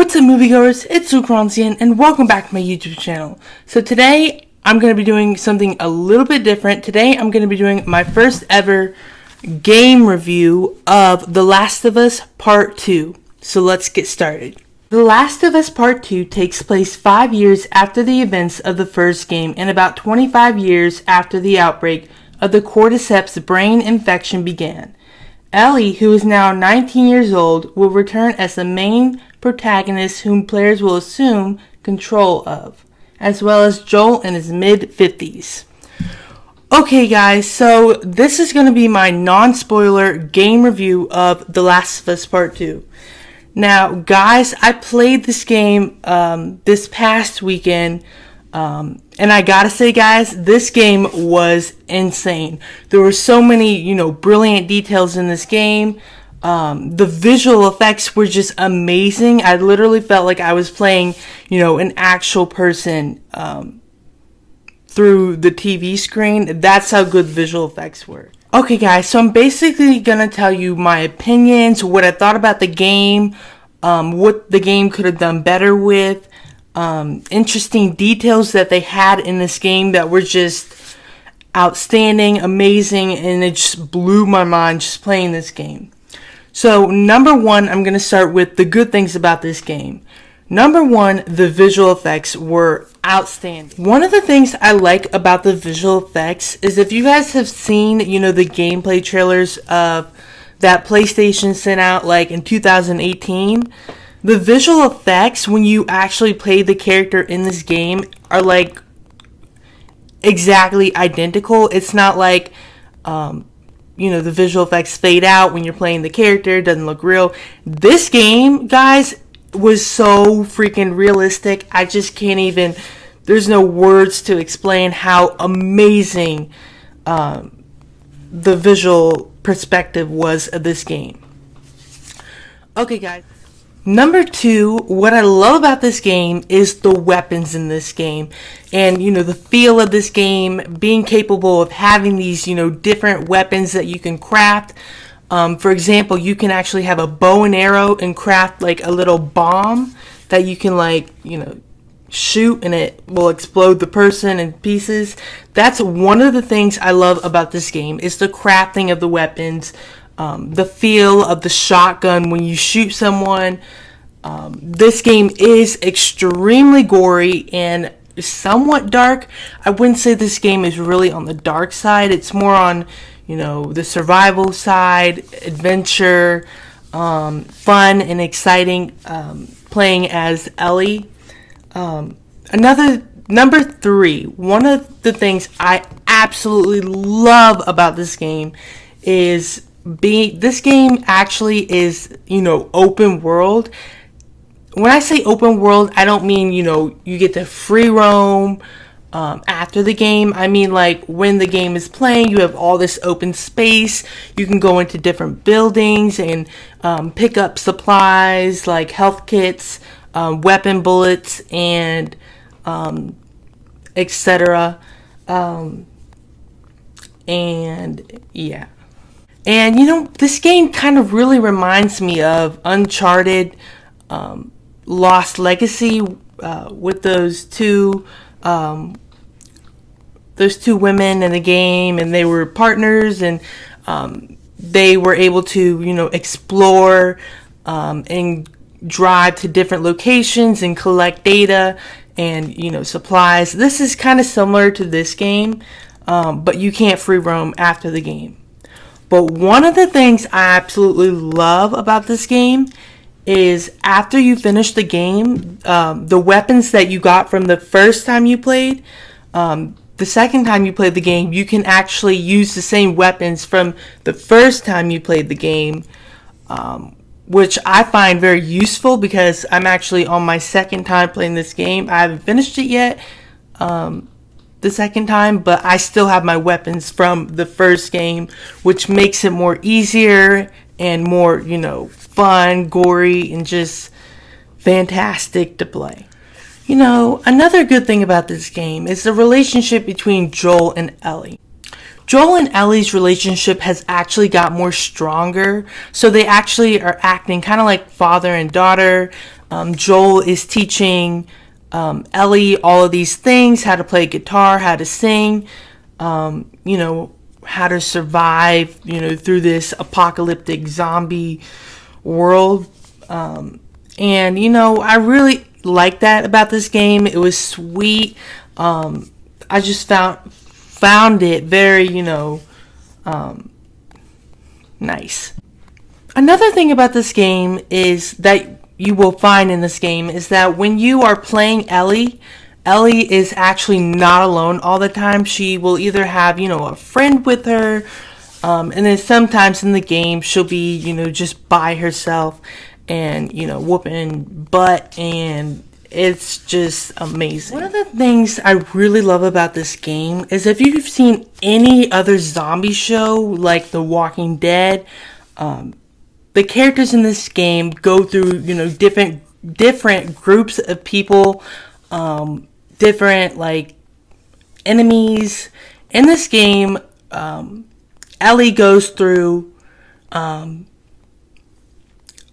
What's up, moviegoers? It's Luke Ronzian, and welcome back to my YouTube channel. So today, I'm going to be doing something a little bit different. Today, I'm going to be doing my first ever game review of The Last of Us Part 2. So let's get started. The Last of Us Part 2 takes place 5 years after the events of the first game and about 25 years after the outbreak of the Cordyceps Brain Infection began. Ellie, who is now 19 years old, will return as the main protagonist whom players will assume control of, as well as Joel in his mid-50s. Okay guys, so this is going to be my non-spoiler game review of The Last of Us Part 2. Now guys, I played this game this past weekend, and I gotta say guys, this game was insane. There were so many, brilliant details in this game. The visual effects were just amazing. I literally felt like I was playing, an actual person through the TV screen. That's how good visual effects were. Okay guys, so I'm basically gonna tell you my opinions, what I thought about the game, what the game could have done better with, interesting details that they had in this game that were just outstanding, amazing, and it just blew my mind just playing this game. So, number one, I'm going to start with the good things about this game. Number one, the visual effects were outstanding. One of the things I like about the visual effects is if you guys have seen, the gameplay trailers of that PlayStation sent out like in 2018, the visual effects when you actually play the character in this game are like exactly identical. It's not like, the visual effects fade out when you're playing the character. It doesn't look real. This game, guys, was so freaking realistic. I just can't even, there's no words to explain how amazing the visual perspective was of this game. Okay, guys. Number two, what I love about this game is the weapons in this game. And, the feel of this game, being capable of having these, different weapons that you can craft. For example, you can actually have a bow and arrow and craft like a little bomb that you can shoot and it will explode the person in pieces. That's one of the things I love about this game is the crafting of the weapons. The feel of the shotgun when you shoot someone. This game is extremely gory and somewhat dark. I wouldn't say this game is really on the dark side. It's more on, the survival side, adventure, fun and exciting, playing as Ellie. Number three, one of the things I absolutely love about this game is this game actually is, open world. When I say open world, I don't mean, you get to free roam after the game. I mean, like, when the game is playing, you have all this open space. You can go into different buildings and pick up supplies like health kits, weapon bullets, and etc. And yeah. And, this game kind of really reminds me of Uncharted, Lost Legacy, with those two women in the game, and they were partners, and they were able to, explore and drive to different locations and collect data and, supplies. This is kind of similar to this game, but you can't free roam after the game. But one of the things I absolutely love about this game is after you finish the game, the weapons that you got from the first time you played, the second time you played the game, you can actually use the same weapons from the first time you played the game, which I find very useful because I'm actually on my second time playing this game. I haven't finished it yet, the second time, but I still have my weapons from the first game, which makes it more easier and more, fun, gory, and just fantastic to play. Another good thing about this game is the relationship between Joel and Ellie. Joel and Ellie's relationship has actually got more stronger, so they actually are acting kind of like father and daughter. Joel is teaching Ellie all of these things, how to play guitar, how to sing, how to survive, through this apocalyptic zombie world. I really like that about this game. It was sweet. I just found it very, nice. Another thing about this game is that you will find in this game is that when you are playing Ellie is actually not alone all the time. She will either have, a friend with her, and then sometimes in the game she'll be, just by herself and, whooping butt, and it's just amazing. One of the things I really love about this game is if you've seen any other zombie show like The Walking Dead, the characters in this game go through, different groups of people, different like enemies. In this game, Ellie goes through a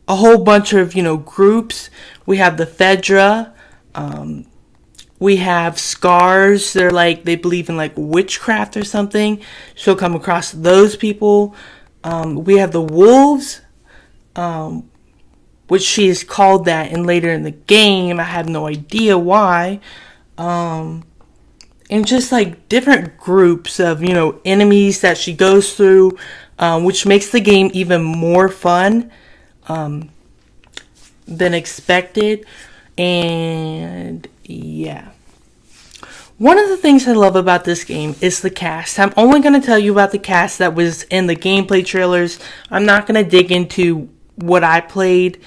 whole bunch of, groups. We have the Fedra. We have Scars. They're like, they believe in like witchcraft or something. She'll come across those people. We have the Wolves, which she is called that, and later in the game, I have no idea why. And just like different groups of, enemies that she goes through, which makes the game even more fun than expected. And yeah. One of the things I love about this game is the cast. I'm only going to tell you about the cast that was in the gameplay trailers. I'm not going to dig into what I played,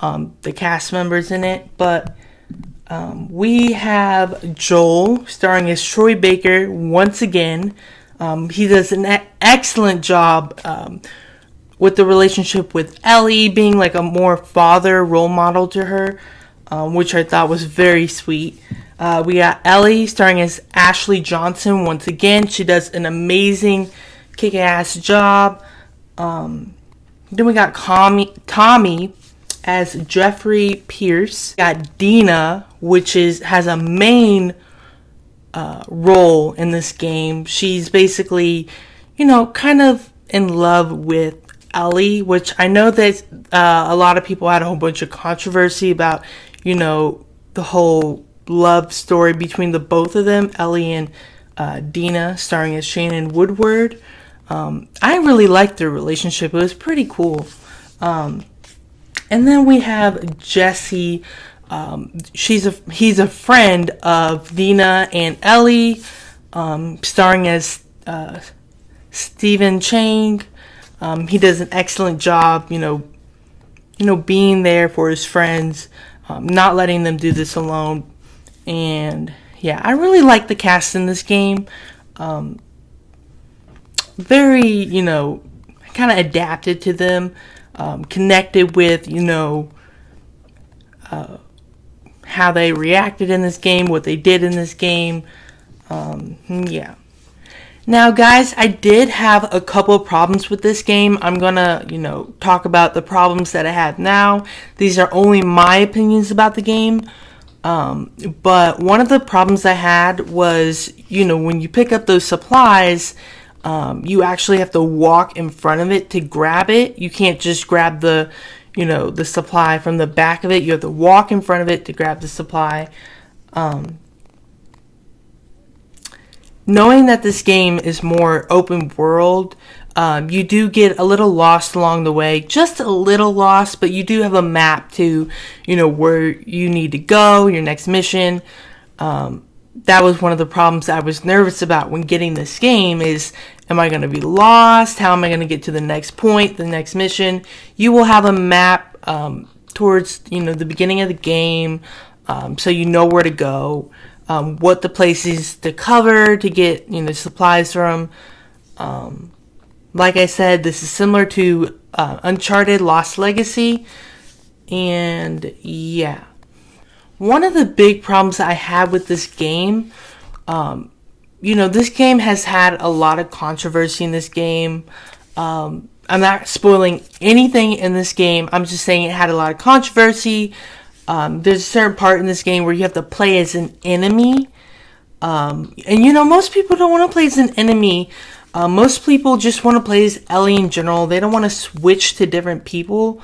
the cast members in it, but we have Joel starring as Troy Baker once again. He does an excellent job with the relationship with Ellie, being like a more father role model to her, which I thought was very sweet. We got Ellie starring as Ashley Johnson once again. She does an amazing kick-ass job. Then we got Tommy as Jeffrey Pierce. We got Dina, which has a main role in this game. She's basically, kind of in love with Ellie, which I know that a lot of people had a whole bunch of controversy about, the whole love story between the both of them, Ellie and Dina, starring as Shannon Woodward. I really liked their relationship. It was pretty cool. And then we have Jesse. He's a friend of Dina and Ellie, starring as Stephen Chang. He does an excellent job, being there for his friends, not letting them do this alone. And yeah, I really like the cast in this game. Very, kind of adapted to them, connected with, how they reacted in this game, what they did in this game. Yeah. Now, guys, I did have a couple of problems with this game. I'm gonna, talk about the problems that I have now. These are only my opinions about the game. But one of the problems I had was, when you pick up those supplies, you actually have to walk in front of it to grab it. You can't just grab the supply from the back of it. You have to walk in front of it to grab the supply. Knowing that this game is more open world, you do get a little lost along the way, just a little lost, but you do have a map to, where you need to go, your next mission. That was one of the problems I was nervous about when getting this game is, am I going to be lost? How am I going to get to the next point, the next mission? You will have a map towards, the beginning of the game, so you know where to go, what the places to cover to get, supplies from. Like I said, this is similar to Uncharted Lost Legacy, and yeah. One of the big problems I had with this game, this game has had a lot of controversy in this game. I'm not spoiling anything in this game. I'm just saying it had a lot of controversy. There's a certain part in this game where you have to play as an enemy. And you know, most people don't want to play as an enemy. Most people just want to play as Ellie in general. They don't want to switch to different people.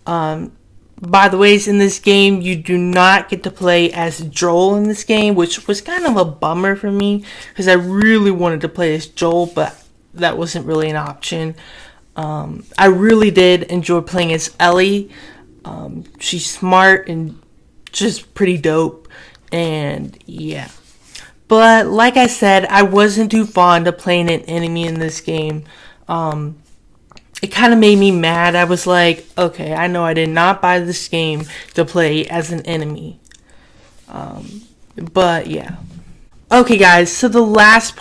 By the ways, in this game, you do not get to play as Joel in this game, which was kind of a bummer for me, because I really wanted to play as Joel, but that wasn't really an option. I really did enjoy playing as Ellie. She's smart and just pretty dope, and yeah. But like I said, I wasn't too fond of playing an enemy in this game. It kind of made me mad. I was like, okay, I know I did not buy this game to play as an enemy. But yeah. Okay guys, so the last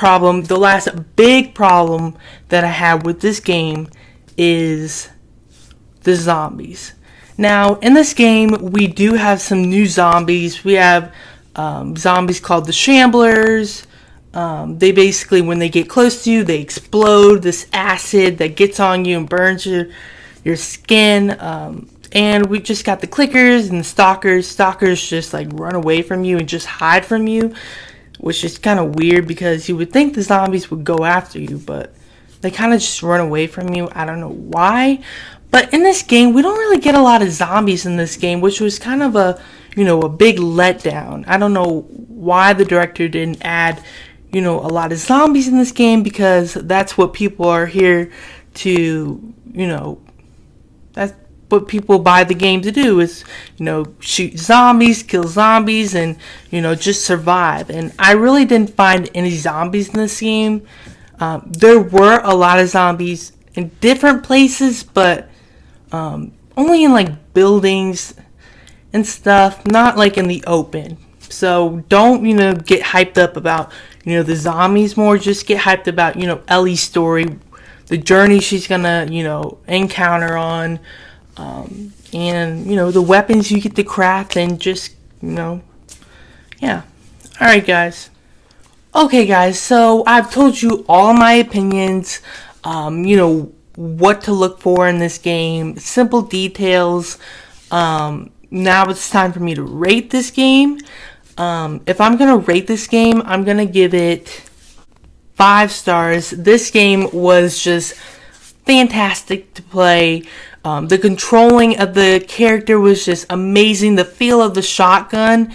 big problem that I have with this game is the zombies. Now, in this game, we do have some new zombies. We have zombies called the Shamblers. They basically, when they get close to you, they explode this acid that gets on you and burns your skin. And we just got the clickers and the stalkers. Stalkers just like run away from you and just hide from you, which is kind of weird because you would think the zombies would go after you, but they kind of just run away from you. I don't know why. But in this game, we don't really get a lot of zombies in this game, which was kind of a big letdown. I don't know why the director didn't add, a lot of zombies in this game, because that's what people are here to, that's what people buy the game to do, is, shoot zombies, kill zombies, and, just survive. And I really didn't find any zombies in this game. There were a lot of zombies in different places, but only in like buildings and stuff, not like in the open. So don't, get hyped up about, the zombies more. Just get hyped about, Ellie's story, the journey she's gonna, encounter on, and, the weapons you get to craft, and just, yeah. Alright, guys. Okay, guys, so I've told you all my opinions, what to look for in this game, simple details. Now it's time for me to rate this game. If I'm going to rate this game, I'm going to give it 5 stars. This game was just fantastic to play. The controlling of the character was just amazing. The feel of the shotgun,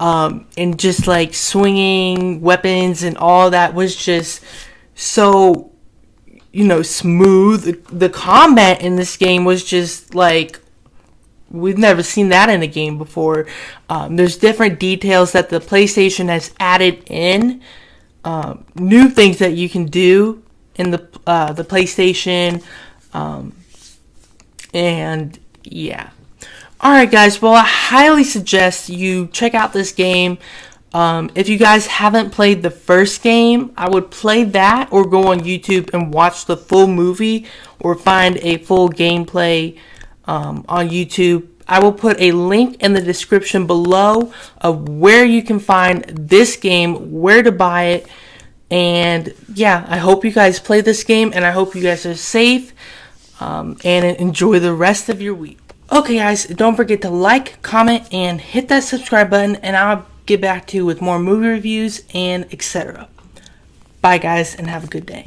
and just like swinging weapons and all that was just so, smooth. The combat in this game was just like, we've never seen that in a game before. There's different details that the PlayStation has added in. New things that you can do in the PlayStation. And yeah. Alright guys, well I highly suggest you check out this game. If you guys haven't played the first game, I would play that or go on YouTube and watch the full movie or find a full gameplay on YouTube. I will put a link in the description below of where you can find this game, where to buy it, and yeah, I hope you guys play this game, and I hope you guys are safe, and enjoy the rest of your week. Okay guys, don't forget to like, comment, and hit that subscribe button, and I'll get back to you with more movie reviews and etc. Bye guys, and have a good day.